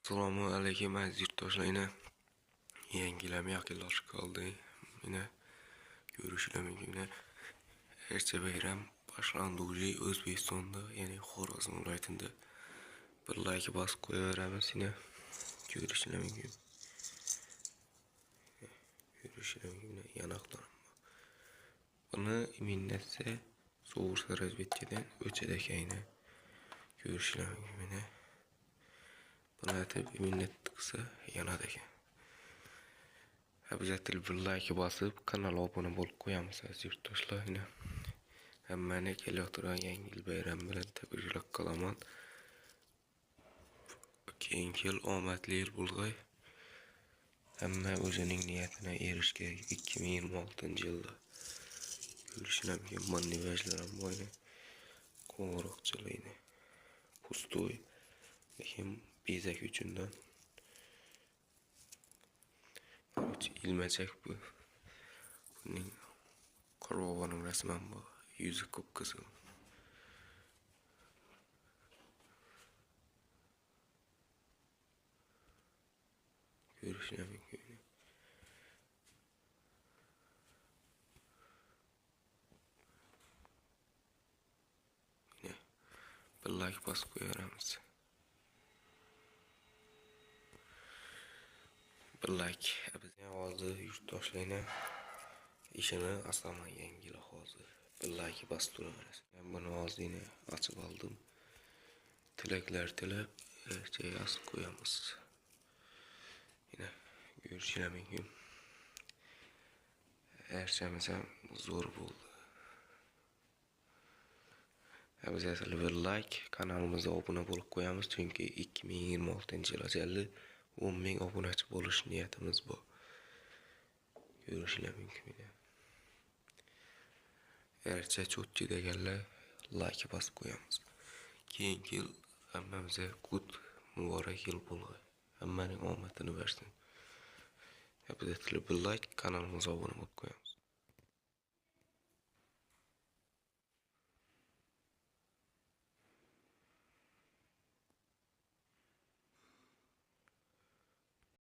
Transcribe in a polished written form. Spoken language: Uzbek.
Assalomu alaykum aziz yurtdoshlar. Yangilam yaqinlashib qoldi. Mana ko'rishlar mumkin. Erta bayram boshlanduji O'zbekistonda, ya'ni Xorazm viloyatida bir like bosib qo'yaveramiz. Ko'rishlar mumkin. Yanoqlar. Buni minnatsa So'g'ursa razvedkadan o'chadi ekan. Ko'rishlar mumkin. Buni aytib minnat qilsa yanada ekan. Обязательно bir like bosib, kanalga obuna bo'lib qo'yamiz aziz yurtdoshlar. Hammani kelayotgan yangi yil bayrami bilan tabriklab qolaman. Keyingi yil omadli yil bo'lg'ay. Hamma o'zining niyatiga erishgan 2026-yilda. Ko'rishlar mumkin, manivajlarim bo'yni qo'ng'iroqchilikni. Pustoy. Lekin bezak uchundan ilmachak bu. Buning qorboboning rasman bu. Yuzi ko'p qizil. Ko'rishlar mumkin. Bir like bosib qo'yamiz. Bir like. Bizning hozir yurtdoshlarni ishini asoman yangi yil hozir. Bir like bosib turamiz. Men buni hozir ochib oldim. Tilaklar tilab, yozib qo'yamiz. Ko'rishlar mumkin. Hammasi ham zo'r bo'ldi. Обязательно bir like, kanalimizga obuna bo'lib qo'yamiz, chunki 2026-yil ajalli 10,000 obunachi bo'lish niyatimiz bor. Ko'rishlar mumkin. Ercha cho'tchi deganlar like bosib qo'yamiz. Keyingi yil hammamizga qut muborak yil bo'lg'ay. Hammaning omadini bersin. Обязательно bir like, kanalimizga obuna bo'lib qo'yamiz.